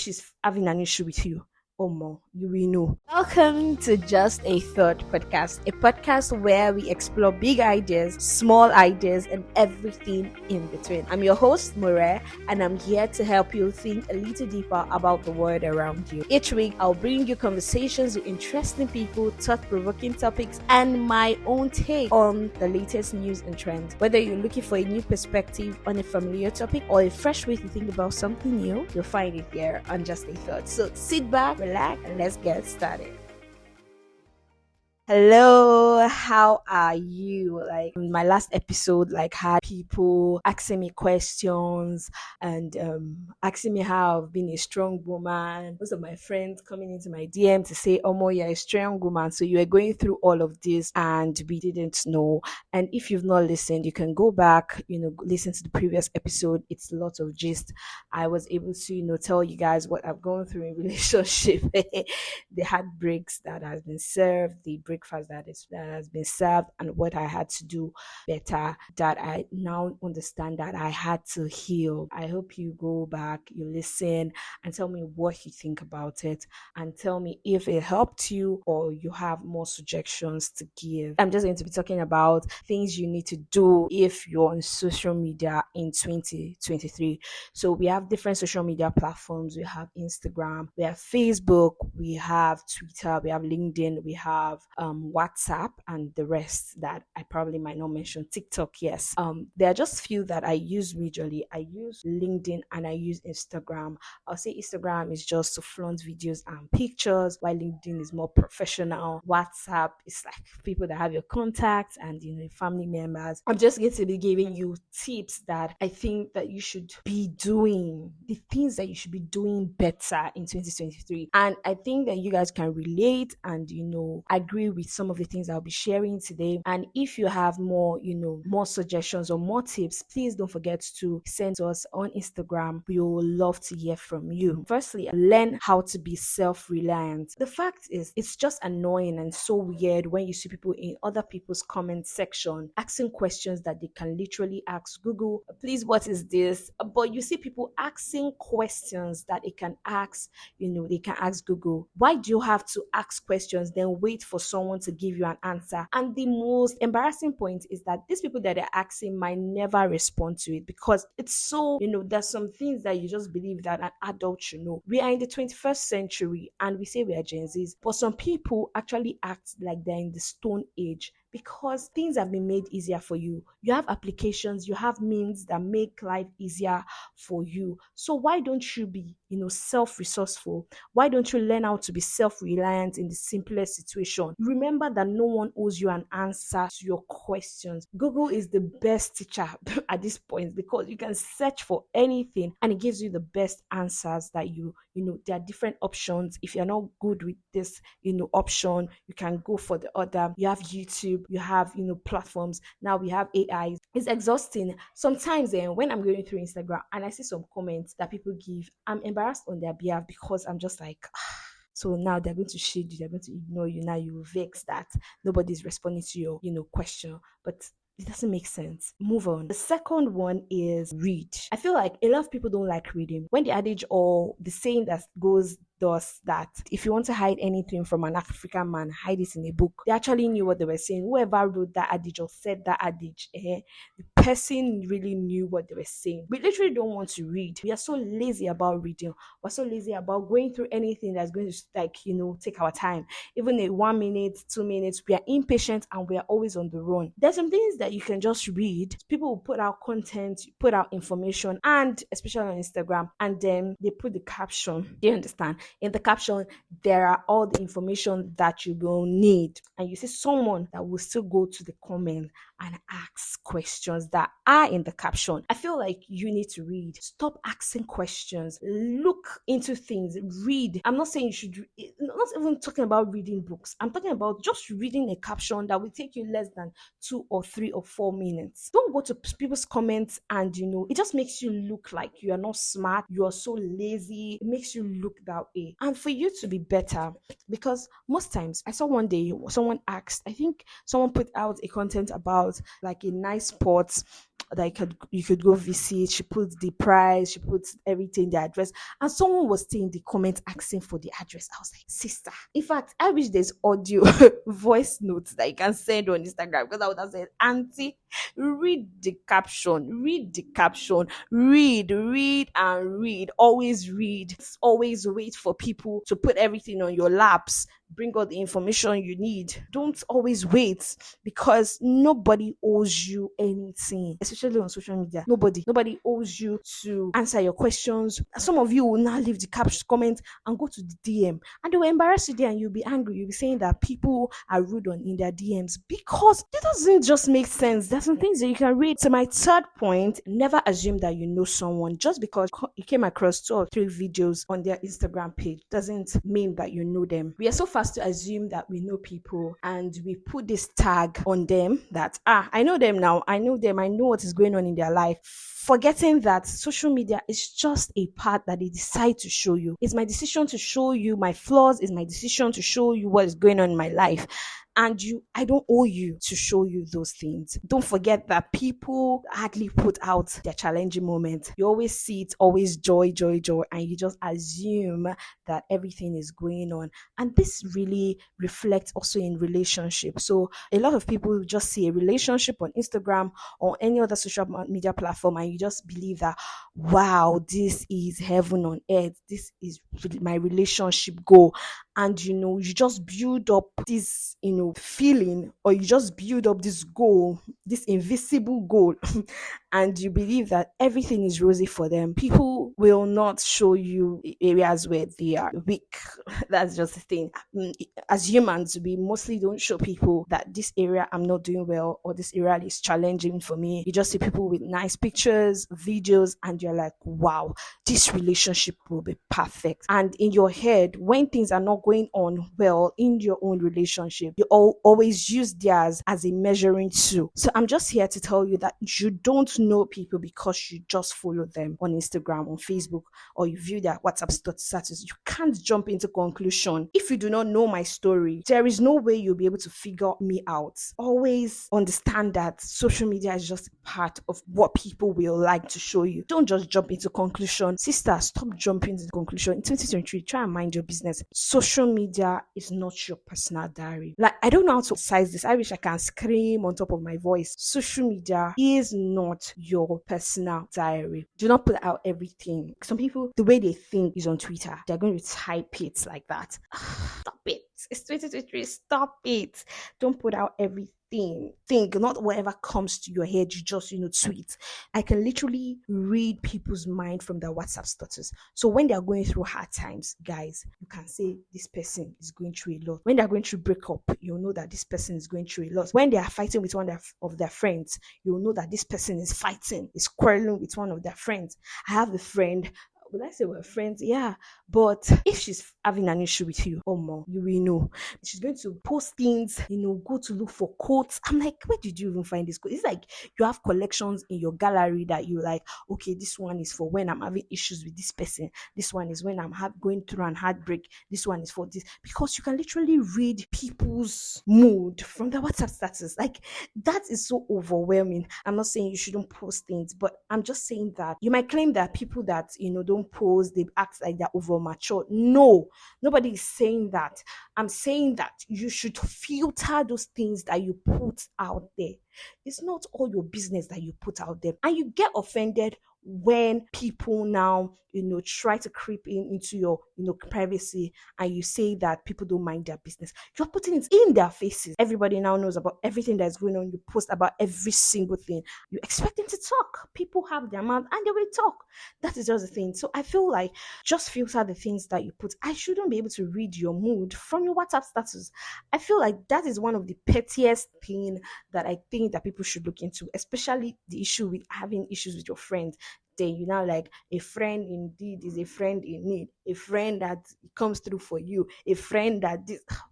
she's having an issue with you, or more, you will know. Welcome to Just a Thought podcast, a podcast where we explore big ideas, small ideas, and everything in between. I'm your host, Mure, and I'm here to help you think a little deeper about the world around you. Each week, I'll bring you conversations with interesting people, thought-provoking topics, and my own take on the latest news and trends. Whether you're looking for a new perspective on a familiar topic or a fresh way to think about something new, you'll find it here on Just a Thought. So sit back, relax, and let's get started. Hello, how are you? Like my last episode, like had people asking me questions and asking me how I've been a strong woman. Most of my friends coming into my DM to say, "Oh, Mo, you're a strong woman." So you are going through all of this, and we didn't know. And if you've not listened, you can go back, listen to the previous episode. It's lots of gist. I was able to, tell you guys what I've gone through in relationship, the heartbreaks that has been served, the breakfast that has been served, and what I had to do better, that I now understand that I had to heal. I hope you go back, you listen, and tell me what you think about it, and tell me if it helped you or you have more suggestions to give. I'm just going to be talking about things you need to do if you're on social media in 2023. So we have different social media platforms. We have Instagram, we have Facebook, we have Twitter, we have LinkedIn, we have WhatsApp, and the rest that I probably might not mention. TikTok, yes. There are just few that I use majorly. I use LinkedIn and I use Instagram. I'll say Instagram is just to flaunt videos and pictures, while LinkedIn is more professional. WhatsApp is like people that have your contacts and family members. I'm just going to be giving you tips that I think that you should be doing, the things that you should be doing better in 2023. And I think that you guys can relate and agree with some of the things I'll be sharing today. And if you have more, more suggestions or more tips, please don't forget to send to us on Instagram. We will love to hear from you. Firstly, learn how to be self-reliant. The fact is, it's just annoying and so weird when you see people in other people's comment section asking questions that they can literally ask Google, please, what is this? But you see people asking questions that they can ask, they can ask Google. Why do you have to ask questions, then wait for someone to give you an answer? And the most embarrassing point is that these people that are asking might never respond to it, because it's so, there's some things that you just believe that an adult should know. We are in the 21st century and we say we are Gen Zs, but some people actually act like they're in the Stone Age, because things have been made easier for you. You have applications, you have means that make life easier for you. So why don't you be, self-resourceful? Why don't you learn how to be self-reliant in the simplest situation? Remember that no one owes you an answer to your questions. Google is the best teacher at this point, because you can search for anything and it gives you the best answers that there are different options. If you're not good with this, option, you can go for the other. You have YouTube, you have, platforms. Now we have AI. It's exhausting. Sometimes when I'm going through Instagram and I see some comments that people give, I'm embarrassed on their behalf, because I'm just like, so now they're going to shade you, they're going to ignore you. Now you vex that nobody's responding to your, question. But it doesn't make sense. Move on. The second one is read. I feel like a lot of people don't like reading. When the adage or the saying that goes thus that if you want to hide anything from an African man, hide it in a book. They actually knew what they were saying. Whoever wrote that adage or said that adage, the person really knew what they were saying. We literally don't want to read. We are so lazy about reading. We're so lazy about going through anything that's going to take our time. Even a 1 minute, 2 minutes, we are impatient and we are always on the run. There's some things that you can just read. People will put out content, put out information, and especially on Instagram, and then they put the caption. Do you understand? In the caption, there are all the information that you will need. And you see someone that will still go to the comment and ask questions that are in the caption. I feel like you need to read. Stop asking questions. Look into things. Read. I'm not saying you should, not even talking about reading books. I'm talking about just reading a caption that will take you less than 2 or 3 or 4 minutes. Don't go to people's comments and, it just makes you look like you are not smart. You are so lazy. It makes you look that way. And for you to be better, because most times I saw one day someone asked, I think someone put out a content about like a nice spot that you could go visit. She put the price, she put everything, the address, and someone was still in the comment asking for the address. I was like, sister. In fact, I wish there's audio voice notes that you can send on Instagram, because I would have said, Auntie, read the caption, read and read. Always read. Always wait for people to put everything on your laps, bring all the information you need. Don't always wait, because nobody owes you anything, especially on social media. Nobody owes you to answer your questions. Some of you will now leave the caption comment and go to the DM, and they will embarrass you there, and you'll be angry. You'll be saying that people are rude in their DMs, because it doesn't just make sense. There's some things that you can read. So my third point: never assume that you know someone just because you came across 2 or 3 videos on their Instagram page doesn't mean that you know them. We are so fast to assume that we know people, and we put this tag on them that I know them now, I know them, I know what is going on in their life, forgetting that social media is just a part that they decide to show you. It's my decision to show you my flaws, it's my decision to show you what is going on in my life. And I don't owe you to show you those things. Don't forget that people hardly put out their challenging moments. You always see it, always joy, and you just assume that everything is going on. And this really reflects also in relationships. So a lot of people just see a relationship on Instagram or any other social media platform, and you just believe that, wow, this is heaven on earth. This is my relationship goal. And you just build up this feeling, or you just build up this goal, this invisible goal, and you believe that everything is rosy for them. People will not show you areas where they are weak. That's just the thing. As humans, we mostly don't show people that this area I'm not doing well, or this area is challenging for me. You just see people with nice pictures, videos, and you're like, wow, this relationship will be perfect. And in your head, when things are not going on well in your own relationship, you always use theirs as a measuring tool. So I'm just here to tell you that you don't know people because you just follow them on Instagram, on Facebook, or you view their WhatsApp status. You can't jump into conclusion. If you do not know my story, there is no way you'll be able to figure me out. Always understand that social media is just part of what people will like to show you. Don't just jump into conclusion. Sister, stop jumping into conclusion. In 2023, try and mind your business. Social media is not your personal diary. Like, I don't know how to size this. I wish I can scream on top of my voice. Social media is not your personal diary. Do not put out everything. Some people, the way they think is on Twitter. They're going to type it like that. Stop it. It's 2023. Stop it. Don't put out everything. Think, not whatever comes to your head, you just tweet. I can literally read people's mind from their WhatsApp status. So when they are going through hard times, guys, you can say this person is going through a lot. When they are going through breakup, you'll know that this person is going through a lot. When they are fighting with one of their friends, you'll know that this person is quarreling with one of their friends. I have a friend. Would I say we're friends? Yeah. But if she's having an issue with you, oh mom, you will know. She's going to post things, go to look for quotes. I'm like, where did you even find this quote? It's like you have collections in your gallery that you like, okay, this one is for when I'm having issues with this person. This one is when I'm going through an heartbreak. This one is for this. Because you can literally read people's mood from their WhatsApp status. Like, that is so overwhelming. I'm not saying you shouldn't post things, but I'm just saying that you might claim that people that, don't post, they act like they're over mature. No, nobody is saying that. I'm saying that you should filter those things that you put out there. It's not all your business that you put out there. And you get offended when people now, try to creep into your, privacy, and you say that people don't mind their business. You're putting it in their faces. Everybody now knows about everything that's going on. You post about every single thing. You expect them to talk. People have their mouth and they will talk. That is just the thing. So I feel like just filter the things that you put. I shouldn't be able to read your mood from your WhatsApp status. I feel like that is one of the pettiest thing that I think that people should look into, especially the issue with having issues with your friends. Then like a friend indeed is a friend in need, a friend that comes through for you, a friend that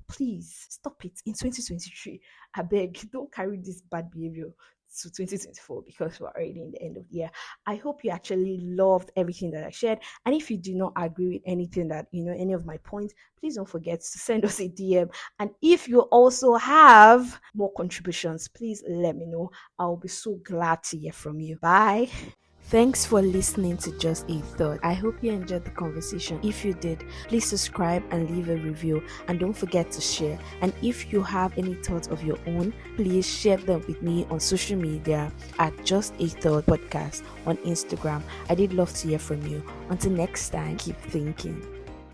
please stop it. In 2023, I beg, don't carry this bad behavior to 2024 because we're already in the end of the year. I hope you actually loved everything that I shared. And if you do not agree with anything that, any of my points, please don't forget to send us a DM. And if you also have more contributions, please let me know. I'll be so glad to hear from you. Bye. Thanks for listening to Just a Thought. I hope you enjoyed the conversation. If you did, please subscribe and leave a review. And don't forget to share. And if you have any thoughts of your own, please share them with me on social media at Just a Thought Podcast on Instagram. I did love to hear from you. Until next time, keep thinking.